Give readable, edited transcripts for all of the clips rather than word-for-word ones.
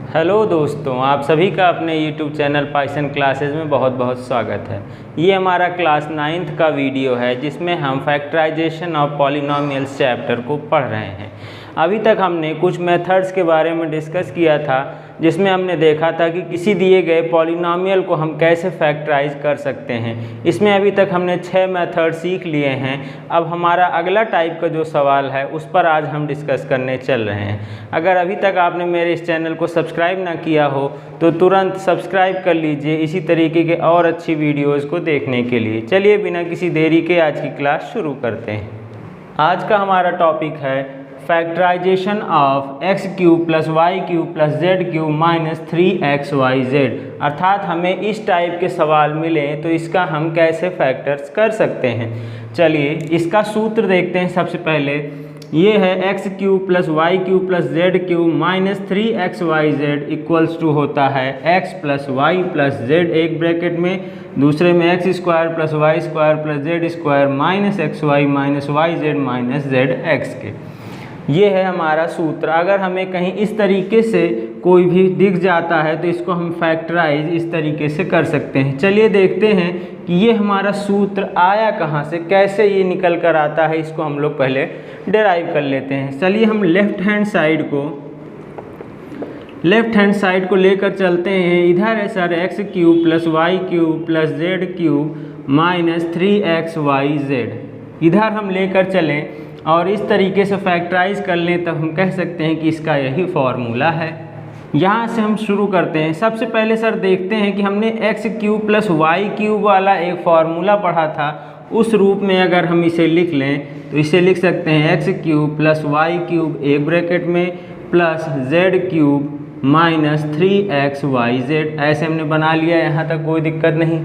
Hello दोस्तों, आप सभी का अपने YouTube चैनल पाइथन क्लासेस में बहुत बहुत स्वागत है। ये हमारा क्लास 9th का वीडियो है जिसमें हम फैक्टराइजेशन ऑफ पॉलिनोमियल्स चैप्टर को पढ़ रहे हैं। अभी तक हमने कुछ मेथड्स के बारे में डिस्कस किया था जिसमें हमने देखा था कि किसी दिए गए पॉलिनोमियल को हम कैसे फैक्टराइज कर सकते हैं। इसमें अभी तक हमने 6 मेथड सीख लिए हैं। अब हमारा अगला टाइप का जो सवाल है उस पर आज हम डिस्कस करने चल रहे हैं। अगर अभी तक आपने मेरे इस चैनल को सब्सक्राइब ना किया हो तो तुरंत सब्सक्राइब कर लीजिए इसी तरीके के और अच्छी वीडियोज़ को देखने के लिए। चलिए बिना किसी देरी के आज की क्लास शुरू करते हैं। आज का हमारा टॉपिक है factorisation of x cube plus y cube plus z cube minus 3xyz। अर्थात हमें इस टाइप के सवाल मिले तो इसका हम कैसे फैक्टर्स कर सकते हैं। चलिए इसका सूत्र देखते हैं। सबसे पहले ये है x cube plus y cube plus z cube minus 3xyz equals to होता है x plus y plus z एक ब्रैकेट में, दूसरे में x square plus y square plus z square minus x y minus y z minus z x के। ये है हमारा सूत्र। अगर हमें कहीं इस तरीके से कोई भी दिख जाता है तो इसको हम फैक्टराइज इस तरीके से कर सकते हैं। चलिए देखते हैं कि ये हमारा सूत्र आया कहाँ से, कैसे ये निकल कर आता है। इसको हम लोग पहले डेराइव कर लेते हैं। चलिए हम लेफ्ट हैंड साइड को लेकर चलते हैं। इधर है sir x cube plus y cube plus z cube minus 3xyz। इधर हम लेकर चलें और इस तरीके से फैक्टराइज कर लें तब हम कह सकते हैं कि इसका यही फॉर्मूला है। यहाँ से हम शुरू करते हैं। सबसे पहले सर देखते हैं कि हमने x cube plus y cube वाला एक फार्मूला पढ़ा था, उस रूप में अगर हम इसे लिख लें तो इसे लिख सकते हैं x cube plus y cube एक ब्रैकेट में plus z cube minus 3xyz। ऐसे हमने बना लिया, यहाँ तक कोई दिक्कत नहीं।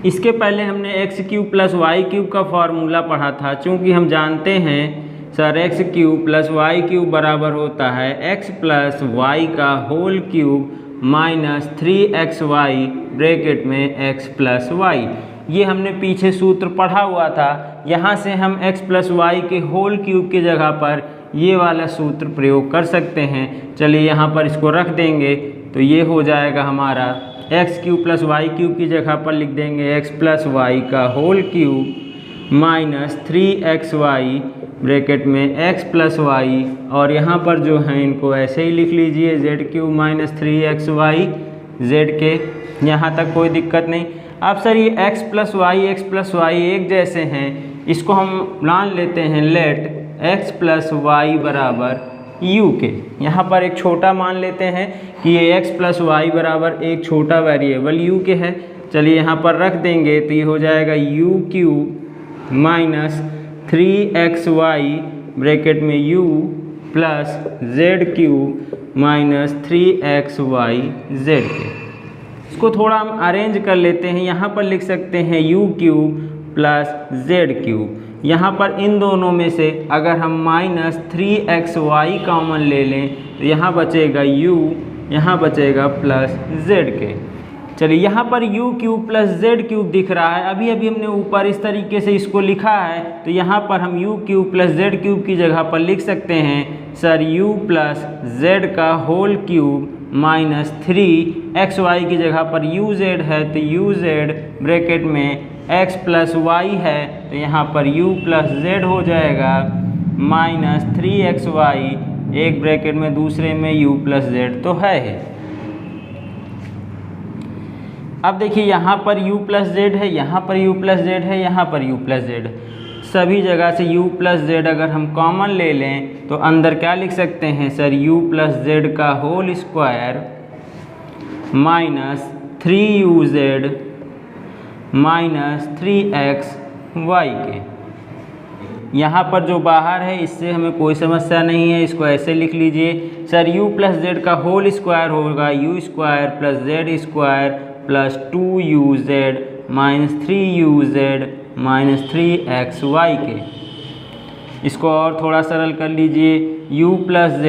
इसके पहले हमने x cube plus y cube का फार्मूला पढ़ा था। चूँकि हम जानते हैं sir x cube plus y cube बराबर होता है एक्स प्लस वाई का whole cube minus 3xy bracket में एक्स प्लस वाई। ये हमने पीछे सूत्र पढ़ा हुआ था। यहाँ से हम एक्स प्लस वाई के होल क्यूब की जगह पर ये वाला सूत्र प्रयोग कर सकते हैं। चलिए यहाँ पर इसको रख देंगे तो ये हो जाएगा हमारा x cube plus y cube की जगह पर लिख देंगे एक्स प्लस वाई का whole cube minus 3xy bracket में एक्स प्लस वाई, और यहाँ पर जो है इनको ऐसे ही लिख लीजिए Z cube minus 3xy Z के। यहाँ तक कोई दिक्कत नहीं। अब सर ये एक्स प्लस वाई एक जैसे हैं, इसको हम मान लेते हैं लेट एक्स प्लस वाई बराबर यू के। यहाँ पर एक छोटा मान लेते हैं कि ये x प्लस वाई बराबर एक छोटा वेरिएबल u के है। चलिए यहाँ पर रख देंगे तो ये हो जाएगा u cube minus 3xy bracket में u plus z cube minus 3xyz के। इसको थोड़ा हम अरेंज कर लेते हैं। यहाँ पर लिख सकते हैं u cube plus z cube. यहाँ पर इन दोनों में से अगर हम माइनस 3xy कॉमन ले लें तो यहाँ बचेगा u, यहाँ बचेगा प्लस z के। चलिए यहाँ पर u cube plus z cube दिख रहा है। अभी हमने ऊपर इस तरीके से इसको लिखा है तो यहाँ पर हम u cube plus z cube की जगह पर लिख सकते हैं सर u प्लस z का होल क्यूब माइनस 3xy की जगह पर uz है तो uz ब्रैकेट में x प्लस वाई है तो यहाँ पर u प्लस z हो जाएगा माइनस 3xy एक ब्रैकेट में, दूसरे में u प्लस z तो है। अब देखिए यहाँ पर u प्लस z है, यहाँ पर u प्लस z है, यहाँ पर u प्लस z। सभी जगह से u प्लस z अगर हम कॉमन ले लें तो अंदर क्या लिख सकते हैं सर u प्लस z का whole square minus 3uz minus 3xy के। यहाँ पर जो बाहर है इससे हमें कोई समस्या नहीं है, इसको ऐसे लिख लीजिए सर u प्लस z का होल स्क्वायर होगा u square plus z square plus 2uz minus 3uz minus 3xy के। इसको और थोड़ा सरल कर लीजिए u प्लस z,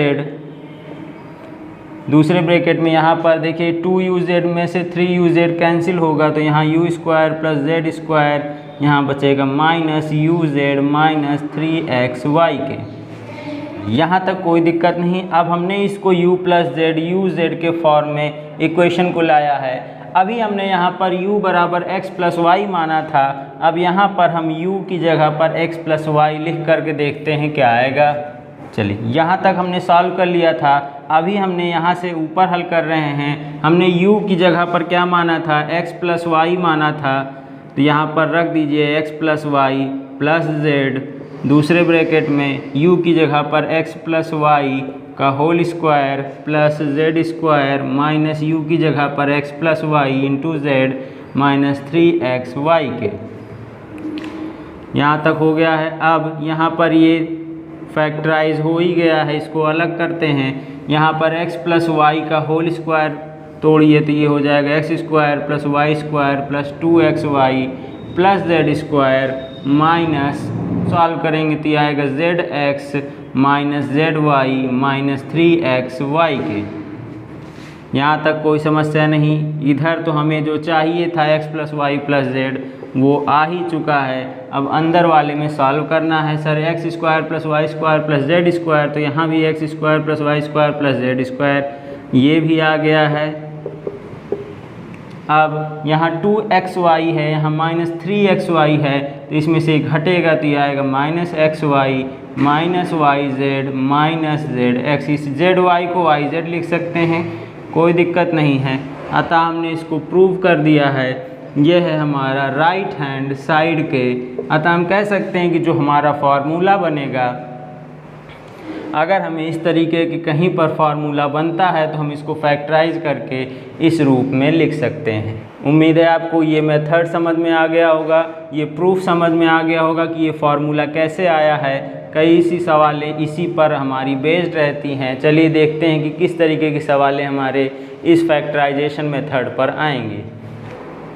दूसरे ब्रैकेट में यहाँ पर देखिए 2uz में से 3uz कैंसिल होगा तो यहाँ u square plus z square यहाँ बचेगा माइनस uz माइनस 3xy के। यहाँ तक कोई दिक्कत नहीं। अब हमने इसको u plus Z you Z के फॉर्म में इक्वेशन को लाया है। अभी हमने यहाँ पर u बराबर x प्लस वाई माना था। अब यहाँ पर हम u की जगह पर x प्लस वाई लिख करके देखते हैं क्या आएगा। चलिए, यहाँ तक हमने सॉल्व कर लिया था। अभी हमने यहाँ से ऊपर हल कर रहे हैं। हमने u की जगह पर क्या माना था, x प्लस वाई माना था, तो यहाँ पर रख दीजिए x plus y plus z, दूसरे ब्रैकेट में u की जगह पर x प्लस वाई का whole square plus z square minus u की जगह पर x plus y into z minus 3xy के। यहाँ तक हो गया है। अब यहाँ पर ये फैक्टराइज हो ही गया है, इसको अलग करते हैं। यहाँ पर x प्लस वाई का होल स्क्वायर तोड़िए तो ये हो जाएगा x square plus y square plus 2xy प्लस जेड स्क्वायर माइनस सॉल्व करेंगे तो ये आएगा zx minus zy minus 3xy के। यहाँ तक कोई समस्या नहीं। इधर तो हमें जो चाहिए था x plus y plus z वो आ ही चुका है। अब अंदर वाले में सॉल्व करना है। Sir x square plus y square plus z square, तो यहाँ भी x square plus y square plus z square ये भी आ गया है। अब यहाँ 2xy है, यहाँ माइनस 3xy है, तो इसमें से घटेगा तो ये आएगा minus xy minus y z minus z x. इस जेड वाई को वाई जेड लिख सकते हैं, कोई दिक्कत नहीं है। अतः हमने इसको प्रूव कर दिया है। यह है हमारा राइट हैंड साइड के। अतः हम कह सकते हैं कि जो हमारा फार्मूला बनेगा, अगर हमें इस तरीके की कहीं पर फार्मूला बनता है तो हम इसको फैक्टराइज करके इस रूप में लिख सकते हैं। उम्मीद है आपको ये मेथड समझ में आ गया होगा, ये प्रूफ समझ में आ गया होगा कि ये फार्मूला कैसे आया है। कई सी सवालें इसी पर हमारी बेस्ड रहती हैं। चलिए देखते हैं कि किस तरीके की सवालें हमारे इस फैक्टराइजेशन मेथड पर आएंगी।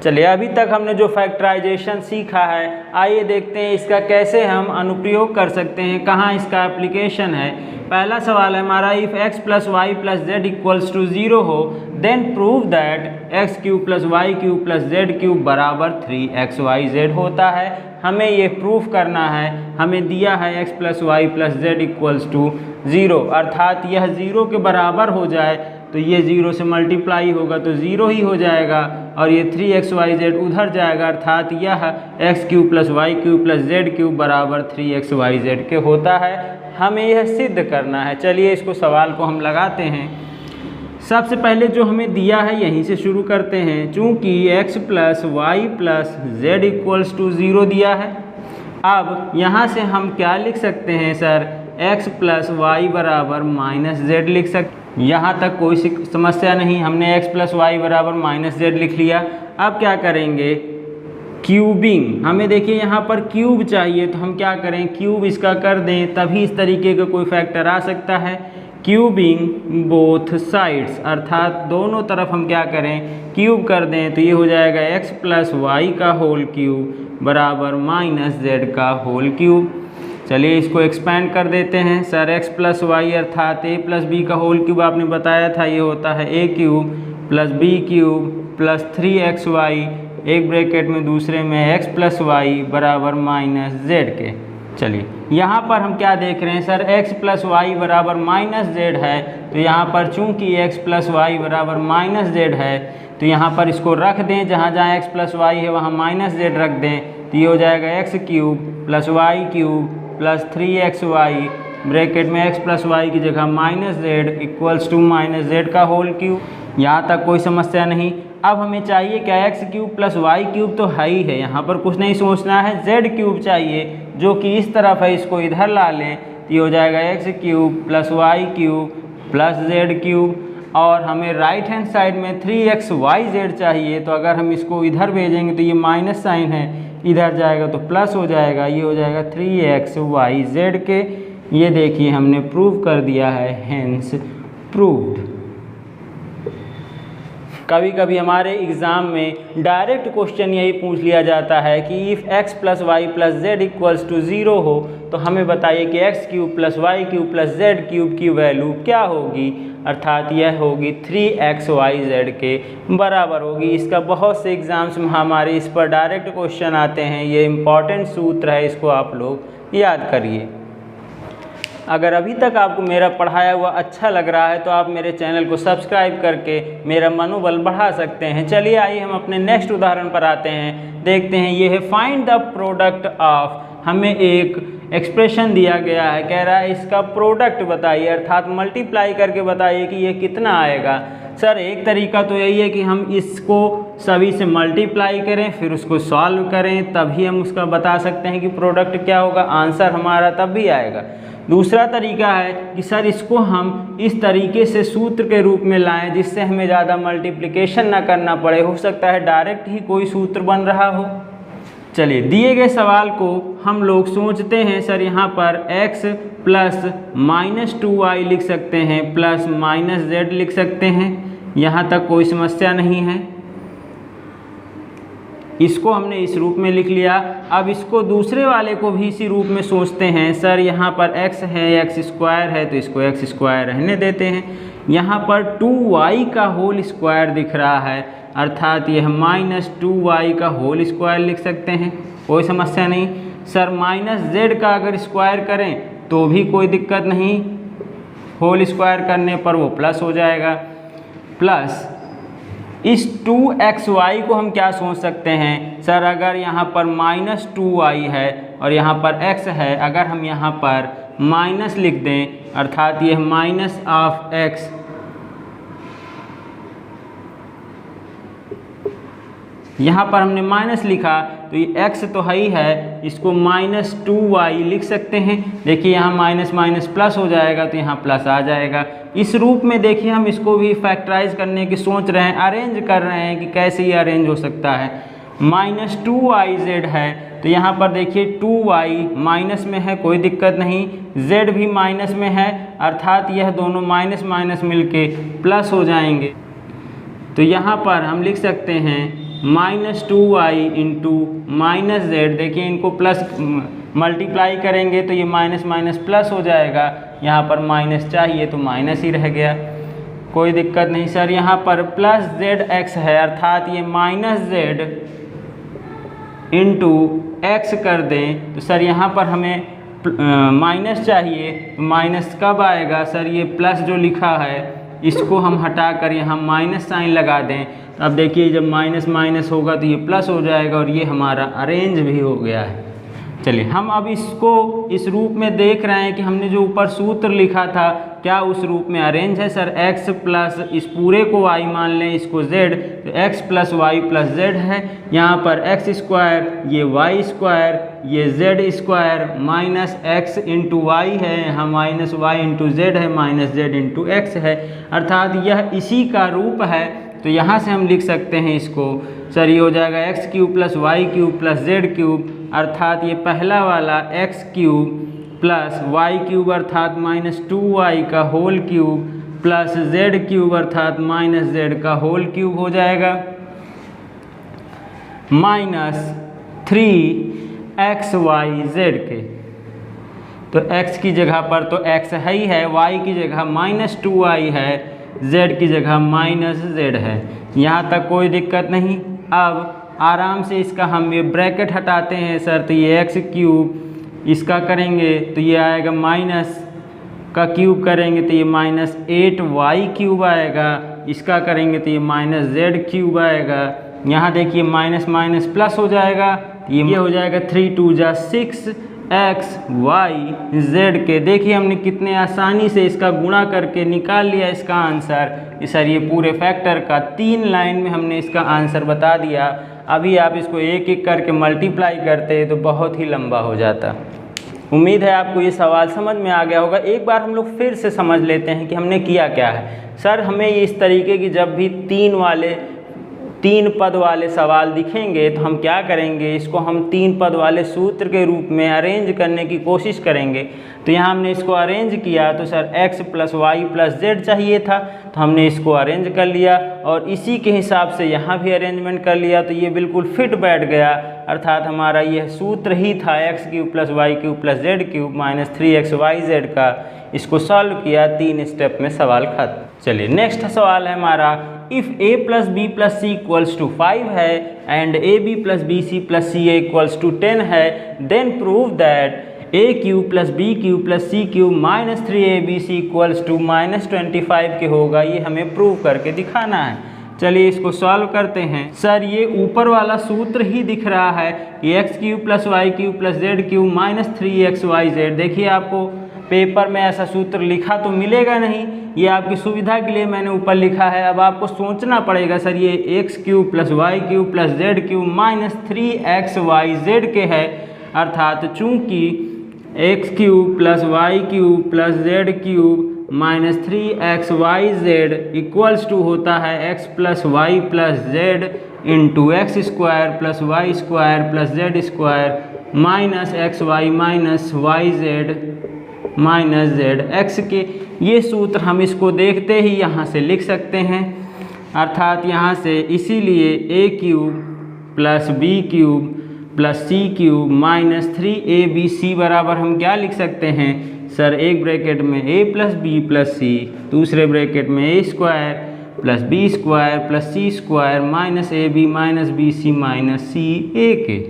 चलिए, अभी तक हमने जो फैक्टराइजेशन सीखा है, आइए देखते हैं इसका कैसे हम अनुप्रयोग कर सकते हैं, कहाँ इसका एप्लीकेशन है। पहला सवाल है हमारा, if x plus y plus z equals to 0 हो then prove that x cube plus y cube plus z cube बराबर 3xyz होता है। हमें ये प्रूफ करना है। हमें दिया है x plus y plus z equals to 0, अर्थात यह 0 के बराबर हो जाए तो ये 0 से मल्टीप्लाई होगा तो 0 ही हो जाएगा, और ये 3xyz उधर जाएगा, अर्थात यह x cube plus y cube plus z cube बराबर 3xyz के होता है। हमें यह सिद्ध करना है। चलिए इसको सवाल को हम लगाते हैं। सबसे पहले जो हमें दिया है यहीं से शुरू करते हैं। चूँकि x plus y plus z equals to 0 दिया है, अब यहाँ से हम क्या लिख सकते हैं सर, x प्लस वाई बराबर माइनस जेड लिख सकते। यहाँ तक कोई समस्या नहीं। हमने x प्लस वाई बराबर माइनस जेड लिख लिया। अब क्या करेंगे, क्यूबिंग। हमें देखिए यहाँ पर क्यूब चाहिए, तो हम क्या करें, क्यूब इसका कर दें, तभी इस तरीके का कोई फैक्टर आ सकता है। क्यूबिंग बोथ साइड्स, अर्थात दोनों तरफ हम क्या करें, क्यूब कर दें, तो ये हो जाएगा x प्लस वाई का होल क्यूब बराबर माइनस जेड का होल क्यूब। चलिए इसको एक्सपेंड कर देते हैं। सर x प्लस वाई अर्थात a प्लस बी का होल क्यूब आपने बताया था, ये होता है a cube plus B cube plus 3xy, एक ब्रैकेट में दूसरे में x प्लस वाई बराबर माइनस जेड के। चलिए यहाँ पर हम क्या देख रहे हैं सर, x प्लस वाई बराबर माइनस जेड है, तो यहाँ पर चूँकि x प्लस वाई बराबर माइनस जेड है तो यहाँ पर इसको रख दें, जहाँ जहाँ x प्लस वाई है वहाँ माइनस जेड रख दें, तो ये हो जाएगा x cube plus y cube plus 3xy, bracket में x प्लस वाई की जगह minus z equals to minus z का होल क्यूब। यहाँ तक कोई समस्या नहीं। अब हमें चाहिए क्या, x cube plus y cube तो है ही है, यहाँ पर कुछ नहीं सोचना है। जेड क्यूब चाहिए जो कि इस तरफ है, इसको इधर ला लें, तो ये हो जाएगा x cube plus y cube plus z cube. और हमें राइट हैंड साइड में 3xyz चाहिए, तो अगर हम इसको इधर भेजेंगे तो ये माइनस साइन है, इधर जाएगा तो प्लस हो जाएगा, ये हो जाएगा 3xyz के। ये देखिए हमने प्रूव कर दिया है, हेंस प्रूव्ड। कभी कभी हमारे एग्ज़ाम में डायरेक्ट क्वेश्चन यही पूछ लिया जाता है कि if x plus y plus z equals to 0 हो तो हमें बताइए कि x cube plus y cube plus z cube की वैल्यू क्या होगी, अर्थात यह होगी 3xyz के बराबर होगी। इसका बहुत से एग्ज़ाम्स में हमारे इस पर डायरेक्ट क्वेश्चन आते हैं। ये इम्पॉर्टेंट सूत्र है, इसको आप लोग याद करिए। अगर अभी तक आपको मेरा पढ़ाया हुआ अच्छा लग रहा है तो आप मेरे चैनल को सब्सक्राइब करके मेरा मनोबल बढ़ा सकते हैं। चलिए आइए हम अपने नेक्स्ट उदाहरण पर आते हैं। देखते हैं, ये है फाइंड द प्रोडक्ट ऑफ। हमें एक एक्सप्रेशन दिया गया है, कह रहा है इसका प्रोडक्ट बताइए, अर्थात मल्टीप्लाई करके बताइए कि ये कितना आएगा। सर एक तरीका तो यही है कि हम इसको सभी से मल्टीप्लाई करें फिर उसको सॉल्व करें, तभी हम उसका बता सकते हैं कि प्रोडक्ट क्या होगा, आंसर हमारा तब भी आएगा। दूसरा तरीका है कि सर इसको हम इस तरीके से सूत्र के रूप में लाएं जिससे हमें ज़्यादा मल्टीप्लिकेशन ना करना पड़े, हो सकता है डायरेक्ट ही कोई सूत्र बन रहा हो। चलिए दिए गए सवाल को हम लोग सोचते हैं, सर यहाँ पर x प्लस -2y लिख सकते हैं प्लस -z लिख सकते हैं, यहाँ तक कोई समस्या नहीं है। इसको हमने इस रूप में लिख लिया। अब इसको दूसरे वाले को भी इसी रूप में सोचते हैं। सर यहाँ पर x है, x स्क्वायर है तो इसको x स्क्वायर रहने देते हैं। यहाँ पर 2y का होल स्क्वायर दिख रहा है, अर्थात यह -2y का होल स्क्वायर लिख सकते हैं, कोई समस्या नहीं। सर -z का अगर स्क्वायर करें तो भी कोई दिक्कत नहीं, होल स्क्वायर करने पर वो प्लस हो जाएगा। प्लस इस 2xy को हम क्या सोच सकते हैं, सर अगर यहाँ पर -2y है और यहाँ पर x है, अगर हम यहाँ पर माइनस लिख दें अर्थात यह माइनस ऑफ x, यहाँ पर हमने माइनस लिखा तो ये x तो है ही है, इसको -2y लिख सकते हैं। देखिए यहाँ माइनस माइनस प्लस हो जाएगा तो यहाँ प्लस आ जाएगा। इस रूप में देखिए हम इसको भी फैक्टराइज करने की सोच रहे हैं, अरेंज कर रहे हैं कि कैसे ये अरेंज हो सकता है। -2yz है तो यहाँ पर देखिए 2y माइनस में है, कोई दिक्कत नहीं, z भी माइनस में है, अर्थात यह दोनों माइनस माइनस मिलके प्लस हो जाएंगे। तो यहाँ पर हम लिख सकते हैं -2y इंटू -z। देखिए इनको प्लस मल्टीप्लाई करेंगे तो ये माइनस माइनस प्लस हो जाएगा, यहाँ पर माइनस चाहिए तो माइनस ही रह गया, कोई दिक्कत नहीं। सर यहाँ पर प्लस zx है, अर्थात ये -z इंटू x कर दें तो सर यहाँ पर हमें माइनस चाहिए तो माइनस कब आएगा, सर ये प्लस जो लिखा है इसको हम हटाकर यहाँ माइनस साइन लगा दें। अब देखिए जब माइनस माइनस होगा तो ये प्लस हो जाएगा और ये हमारा अरेंज भी हो गया है। चलिए हम अब इसको इस रूप में देख रहे हैं कि हमने जो ऊपर सूत्र लिखा था क्या उस रूप में अरेंज है। सर x प्लस इस पूरे को y मान लें, इसको z, तो x plus y plus z है। यहाँ पर x स्क्वायर, ये y स्क्वायर, ये z square, minus x into y है, यहाँ माइनस वाई इंटू z है, माइनस z इंटू x है, अर्थात यह इसी का रूप है। तो यहाँ से हम लिख सकते हैं इसको, सर ये हो जाएगा x³ plus y³ plus z³, अर्थात ये पहला वाला x³ प्लस y³ अर्थात -2y का होल क्यूब प्लस z³ अर्थात -z का होल क्यूब हो जाएगा, -3xyz के। तो x की जगह पर तो x है ही है, y की जगह -2y है, z की जगह -z है, यहाँ तक कोई दिक्कत नहीं। अब आराम से इसका हम ये ब्रैकेट हटाते हैं सर, तो ये x³ इसका करेंगे तो ये आएगा माइनस का क्यूब करेंगे तो ये -8y³ आएगा, इसका करेंगे तो ये -z³ आएगा। यहाँ देखिए माइनस माइनस प्लस हो जाएगा, ये हो जाएगा 3 2 जा 6 xyz के। देखिए हमने कितने आसानी से इसका गुणा करके निकाल लिया इसका आंसर। सर ये पूरे फैक्टर का 3 लाइन में हमने इसका आंसर बता दिया। अभी आप इसको एक एक करके मल्टीप्लाई करते तो बहुत ही लंबा हो जाता। उम्मीद है आपको ये सवाल समझ में आ गया होगा। एक बार हम लोग फिर से समझ लेते हैं कि हमने किया क्या है। सर हमें इस तरीके की जब भी 3 पद वाले सवाल दिखेंगे तो हम क्या करेंगे, इसको हम 3 पद वाले सूत्र के रूप में अरेंज करने की कोशिश करेंगे। तो यहाँ हमने इसको अरेंज किया तो sir x plus y plus z चाहिए था, तो हमने इसको अरेंज कर लिया और इसी के हिसाब से यहाँ भी अरेंजमेंट कर लिया, तो ये बिल्कुल फिट बैठ गया। अर्थात हमारा यह सूत्र ही था x³ plus y³ plus z³ minus 3xyz का। इसको सॉल्व किया, 3 स्टेप में सवाल खत्म। चलिए नेक्स्ट सवाल है हमारा, if a plus B plus C equals to 5 है and ab plus B C plus C A equals to 10 है, then prove that A cube plus B cube plus C cube minus 3abc equals to -25 के होगा। ये हमें prove करके दिखाना है। चलिए इसको सॉल्व करते हैं। सर ये ऊपर वाला सूत्र ही दिख रहा है कि x cube plus y cube plus z cube minus 3xyz। देखिए आपको पेपर में ऐसा सूत्र लिखा तो मिलेगा नहीं, ये आपकी सुविधा के लिए मैंने ऊपर लिखा है। अब आपको सोचना पड़ेगा सर ये x cube plus y cube plus z cube minus 3xyz के है, अर्थात चूंकि x cube plus y cube plus z cube minus 3xyz equals to होता है x plus y plus z into x square plus y square plus z square minus x y minus y z minus z x के। ये सूत्र हम इसको देखते ही यहाँ से लिख सकते हैं, अर्थात यहाँ से इसीलिए a cube plus B cube plus C cube minus 3abc बराबर हम क्या लिख सकते हैं सर, एक ब्रैकेट में a plus B plus c, दूसरे ब्रैकेट में a square plus B square plus C square minus ab minus b c minus c a के।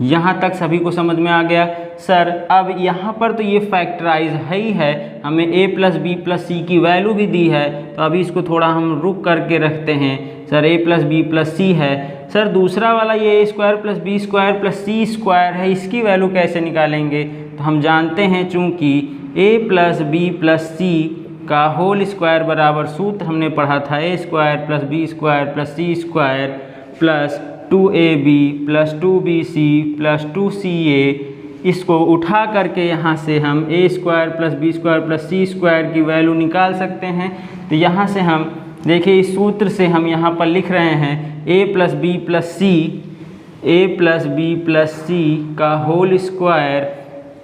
यहाँ तक सभी को समझ में आ गया सर। अब यहाँ पर तो ये फैक्टराइज है ही है, हमें a प्लस बी प्लस सी की वैल्यू भी दी है, तो अभी इसको थोड़ा हम रुक करके रखते हैं। Sir a plus B plus c है, सर दूसरा वाला ये a square plus B square plus C square है, इसकी वैल्यू कैसे निकालेंगे। तो हम जानते हैं चूँकि a प्लस बी प्लस सी का होल स्क्वायर बराबर सूत्र हमने पढ़ा था a square plus B square plus C square plus 2ab plus 2bc plus 2ca। इसको उठा करके यहाँ से हम a square plus B square plus C square की वैल्यू निकाल सकते हैं। तो यहाँ से हम देखिए इस सूत्र से हम यहाँ पर लिख रहे हैं a plus B plus c, a plus B plus सी का होल स्क्वायर।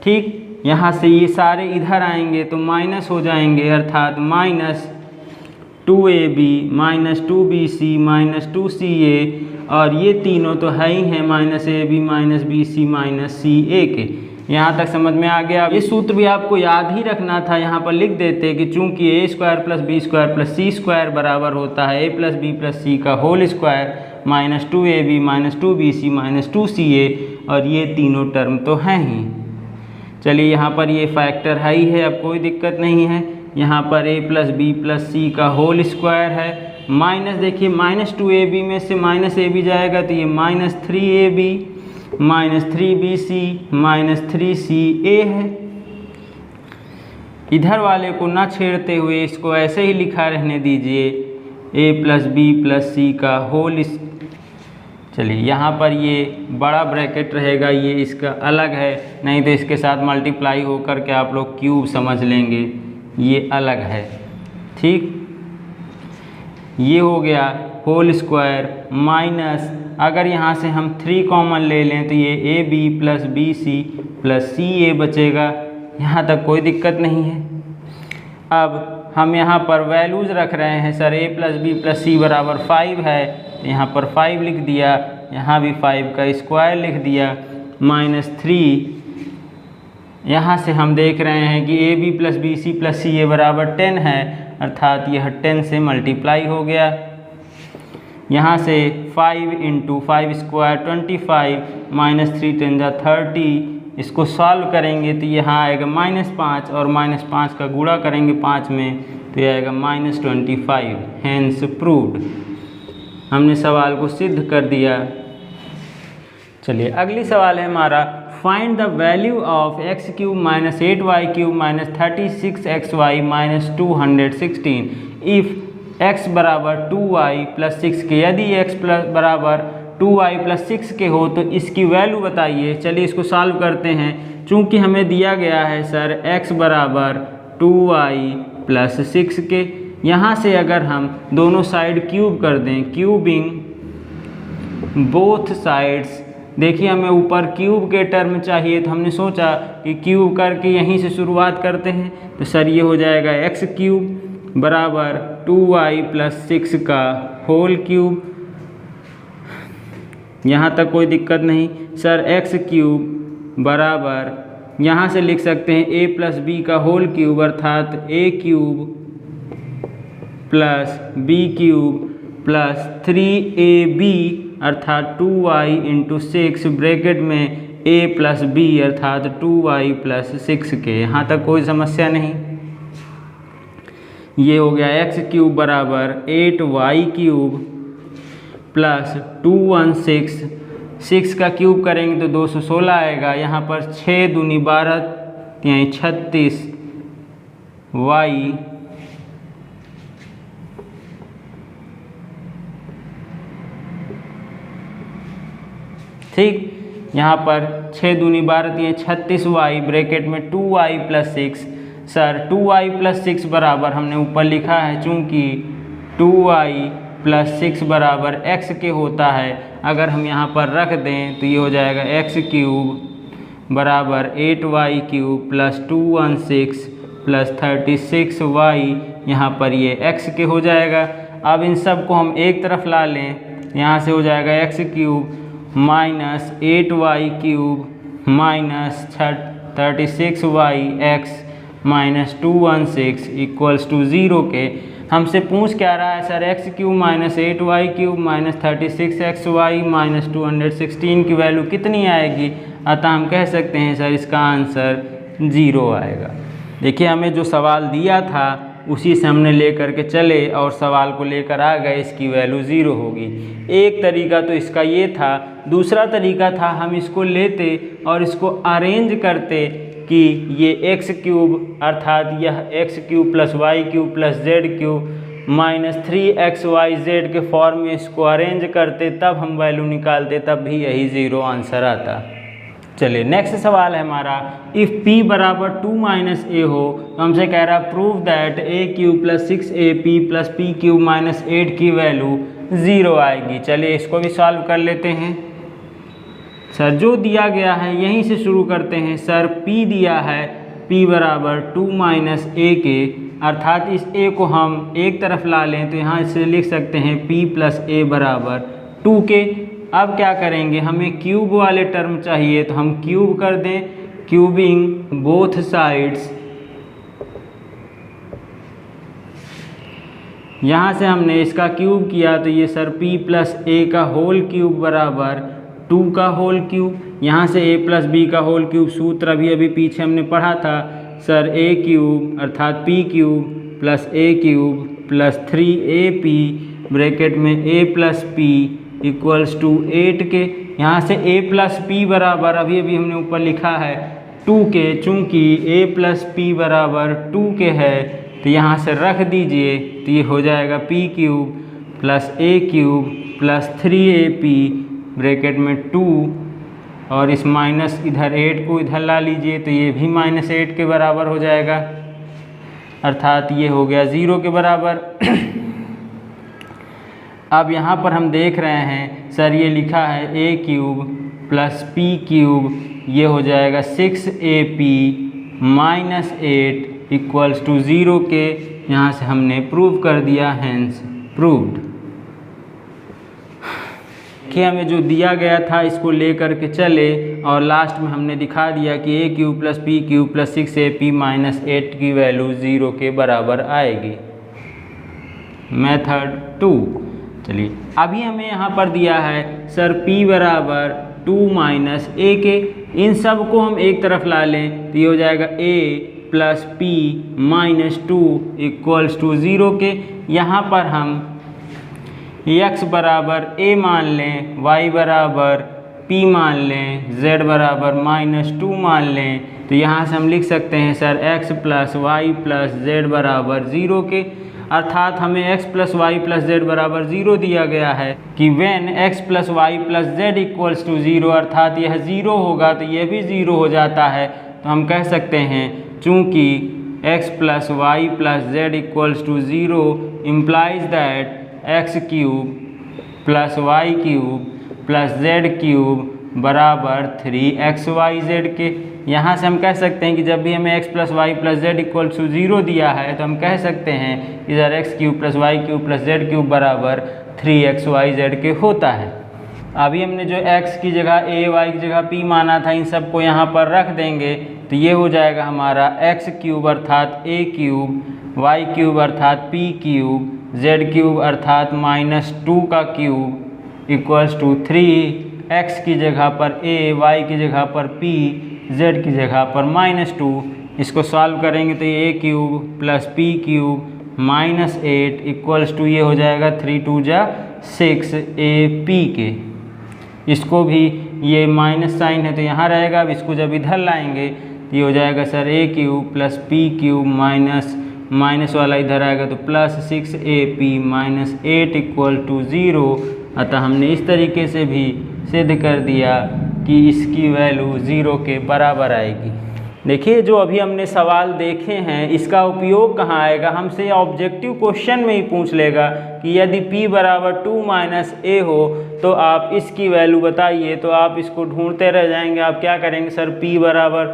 ठीक, यहाँ से ये सारे इधर आएंगे तो माइनस हो जाएंगे, अर्थात minus 2ab minus 2bc minus 2ca, और ये तीनों तो है ही हैं minus ab minus bc minus ca के। यहाँ तक समझ में आ गया। ये सूत्र भी आपको याद ही रखना था, यहाँ पर लिख देते कि चूंकि a square plus B square plus C square बराबर होता है a प्लस बी प्लस सी का whole square minus 2ab minus 2bc minus 2ca, और ये तीनों टर्म तो हैं ही। चलिए यहाँ पर ये फैक्टर है ही है, अब कोई दिक्कत नहीं है। यहाँ पर a प्लस बी प्लस सी का होल स्क्वायर है, माइनस देखिए माइनस 2ab में से माइनस ab जाएगा तो ये minus 3ab minus 3bc minus 3ca है। इधर वाले को ना छेड़ते हुए इसको ऐसे ही लिखा रहने दीजिए a प्लस बी प्लस सी का होल। चलिए यहाँ पर ये बड़ा ब्रैकेट रहेगा, ये इसका अलग है, नहीं तो इसके साथ मल्टीप्लाई होकर के आप लोग क्यूब समझ लेंगे, ये अलग है। ठीक, ये हो गया होल स्क्वायर माइनस, अगर यहाँ से हम 3 कॉमन ले लें तो ये a b plus B C plus C a बचेगा। यहाँ तक कोई दिक्कत नहीं है। अब हम यहाँ पर वैल्यूज़ रख रहे हैं sir, a plus B plus c बराबर 5 है, तो यहाँ पर 5 लिख दिया, यहाँ भी 5 का स्क्वायर लिख दिया माइनस 3। यहाँ से हम देख रहे हैं कि a b plus B C plus C a बराबर 10 है, अर्थात यह 10 से मल्टीप्लाई हो गया। यहाँ से 5 इंटू 5 स्क्वायर 25 माइनस 3 10 30, इसको सॉल्व करेंगे तो यहाँ आएगा -5 और -5 का गुणा करेंगे 5 में तो यह आएगा -25। हैंस प्रूव्ड, हमने सवाल को सिद्ध कर दिया। चलिए अगली सवाल है हमारा, find the value of x cube minus 8y cube minus 36xy minus 216 if x बराबर 2y प्लस 6 के। यदि x प्लस बराबर 2y प्लस 6 के हो तो इसकी वैल्यू बताइए। चलिए इसको सॉल्व करते हैं। चूँकि हमें दिया गया है सर x बराबर 2y प्लस 6 के, यहाँ से अगर हम दोनों साइड क्यूब कर दें, क्यूबिंग बोथ साइड्स, देखिए हमें ऊपर क्यूब के टर्म चाहिए तो हमने सोचा कि क्यूब करके यहीं से शुरुआत करते हैं। तो सर ये हो जाएगा x क्यूब बराबर 2y प्लस 6 का होल क्यूब। यहाँ तक कोई दिक्कत नहीं। सर x क्यूब बराबर यहाँ से लिख सकते हैं a प्लस बी का होल क्यूब, अर्थात a cube plus b cube plus 3ab अर्थात 2y इंटू 6 ब्रैकेट में a प्लस बी अर्थात 2y प्लस 6k। यहाँ तक कोई समस्या नहीं। ये हो गया एक्स क्यूब बराबर 8y क्यूब प्लस 216, 6 का क्यूब करेंगे तो 216 आएगा। यहाँ पर 6 दूनी 12 यानी 36 y ठीक, यहाँ पर 6 दूनी 12 यानी 36y ब्रैकेट में 2y plus 6। Sir 2y plus 6 बराबर हमने ऊपर लिखा है, चूँकि 2y प्लस 6 बराबर x के होता है। अगर हम यहाँ पर रख दें तो ये हो जाएगा x क्यूब बराबर 8y cube plus 216 plus 36y, यहाँ पर ये x के हो जाएगा। अब इन सब को हम एक तरफ ला लें, यहाँ से हो जाएगा x cube minus 8y cube minus 36y x minus 216 equals to 0 के। हमसे पूछ क्या रहा है sir, x cube minus 8y cube minus 36xy minus 216 की वैल्यू कितनी आएगी। अतः हम कह सकते हैं सर इसका आंसर 0 आएगा। देखिए हमें जो सवाल दिया था उसी से हमने लेकर के चले और सवाल को लेकर आ गए, इसकी वैल्यू 0 होगी। एक तरीका तो इसका ये था। दूसरा तरीका था हम इसको लेते और इसको अरेंज करते कि ये एक्स क्यूब अर्थात यह x cube plus y cube plus z cube minus 3xyz के फॉर्म में इसको अरेंज करते, तब हम वैल्यू निकालते, तब भी यही 0 आंसर आता। चलिए नेक्स्ट सवाल है हमारा, इफ़ p बराबर 2 माइनस a हो तो हमसे कह रहा prove that a cube plus 6ab plus p cube minus 8 की वैल्यू 0 आएगी। चलिए इसको भी सॉल्व कर लेते हैं। सर जो दिया गया है यहीं से शुरू करते हैं। सर p दिया है, p बराबर 2 माइनस a के, अर्थात इस a को हम एक तरफ ला लें तो यहाँ से लिख सकते हैं p प्लस a बराबर 2 के। अब क्या करेंगे, हमें क्यूब वाले टर्म चाहिए तो हम क्यूब कर दें, क्यूबिंग बोथ साइड्स। यहाँ से हमने इसका क्यूब किया तो ये सर p प्लस a का होल क्यूब बराबर 2 का होल क्यूब। यहाँ से a प्लस b का होल क्यूब, सूत्र अभी पीछे हमने पढ़ा था सर, a क्यूब अर्थात p cube plus a cube plus 3ab bracket में a plus p equals to 8 के। यहाँ से a प्लस p बराबर अभी हमने ऊपर लिखा है 2 के, चूँकि a प्लस p बराबर 2 के है तो यहाँ से रख दीजिए तो ये हो जाएगा p cube plus a cube plus 3ab bracket में 2 और इस माइनस इधर 8 को इधर ला लीजिए तो ये भी माइनस 8 के बराबर हो जाएगा, अर्थात ये हो गया 0 के बराबर। अब यहाँ पर हम देख रहे हैं सर ये लिखा है a cube plus p cube, ये हो जाएगा 6ab माइनस 8 इक्वल्स टू 0 के। यहाँ से हमने प्रूव कर दिया, हैंस प्रूव्ड। कि हमें जो दिया गया था इसको लेकर के चले और लास्ट में हमने दिखा दिया कि a cube plus p cube plus 6ab minus 8 की वैल्यू 0 के बराबर आएगी। मेथड 2। चलिए अभी हमें यहाँ पर दिया है सर p बराबर 2 माइनस a के, इन सब को हम एक तरफ ला लें तो ये हो जाएगा a plus p minus 2 equals to 0 के। यहाँ पर हम x बराबर a मान लें, y बराबर p मान लें, z बराबर माइनस 2 मान लें तो यहाँ से हम लिख सकते हैं sir x plus y plus z बराबर 0 के। अर्थात हमें x plus y plus z बराबर 0 दिया गया है कि when x plus y plus z equals to 0, अर्थात यह 0 होगा तो यह भी 0 हो जाता है। तो हम कह सकते हैं चूँकि x plus y plus z equals to 0 implies that x cube plus y cube plus z cube बराबर 3xyz के। यहाँ से हम कह सकते हैं कि जब भी हमें x plus y plus z equal to 0 दिया है तो हम कह सकते हैं इधर x cube plus y cube plus z cube बराबर 3xyz के होता है। अभी हमने जो x की जगह a, y की जगह p माना था, इन सब को यहाँ पर रख देंगे तो ये हो जाएगा हमारा x क्यूब अर्थात a क्यूब, y क्यूब अर्थात p क्यूब, z क्यूब अर्थात -2 का क्यूब इक्वल्स टू 3 x की जगह पर a, y की जगह पर p, z की जगह पर -2। इसको सॉल्व करेंगे तो ये a cube plus p cube -8 equals to ये हो जाएगा 3 2 जा 6 AP के। इसको भी ये माइनस साइन है तो यहाँ रहेगा। अब इसको जब इधर लाएंगे तो ये हो जाएगा sir a cube plus p cube minus वाला इधर आएगा तो प्लस 6AP -8 इक्वल टू 0। अतः हमने इस तरीके से भी सिद्ध कर दिया कि इसकी वैल्यू 0 के बराबर आएगी। देखिए जो अभी हमने सवाल देखे हैं इसका उपयोग कहाँ आएगा, हमसे ऑब्जेक्टिव क्वेश्चन में ही पूछ लेगा कि यदि p बराबर 2 - a हो तो आप इसकी वैल्यू बताइए। तो आप इसको ढूंढते रह जाएंगे। आप क्या करेंगे सर, p बराबर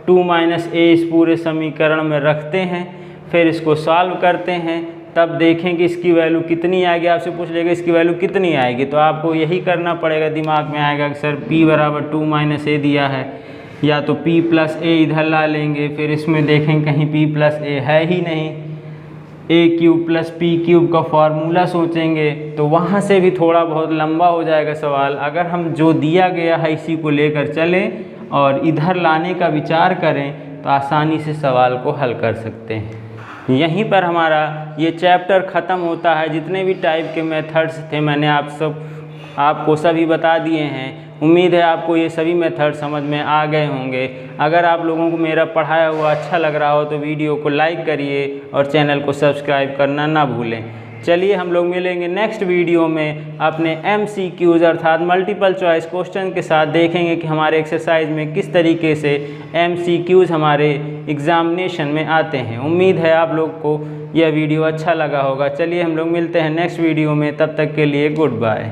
2 - a इस पूरे समीकरण में रखते हैं, फिर इसको सॉल्व करते हैं, तब देखें कि इसकी वैल्यू कितनी आएगी। आपसे पूछ लेगा इसकी वैल्यू कितनी आएगी, तो आपको यही करना पड़ेगा। दिमाग में आएगा कि सर p बराबर 2 - a दिया है, या तो p प्लस a इधर ला लेंगे, फिर इसमें देखें कहीं p प्लस a है ही नहीं। a cube plus p cube का फार्मूला सोचेंगे तो वहाँ से भी थोड़ा बहुत लंबा हो जाएगा सवाल। अगर हम जो दिया गया है इसी को लेकर चलें और इधर लाने का विचार करें तो आसानी से सवाल को हल कर सकते हैं। यहीं पर हमारा ये चैप्टर ख़त्म होता है। जितने भी टाइप के मेथड्स थे मैंने आपको सभी बता दिए हैं। उम्मीद है आपको ये सभी मेथड समझ में आ गए होंगे। अगर आप लोगों को मेरा पढ़ाया हुआ अच्छा लग रहा हो तो वीडियो को लाइक करिए और चैनल को सब्सक्राइब करना ना भूलें। चलिए हम लोग मिलेंगे नेक्स्ट वीडियो में अपने MCQs अर्थात मल्टीपल चॉइस क्वेश्चन के साथ। देखेंगे कि हमारे एक्सरसाइज में किस तरीके से MCQs हमारे एग्ज़ामिनेशन में आते हैं। उम्मीद है आप लोग को यह वीडियो अच्छा लगा होगा। चलिए हम लोग मिलते हैं नेक्स्ट वीडियो में, तब तक के लिए गुड बाय।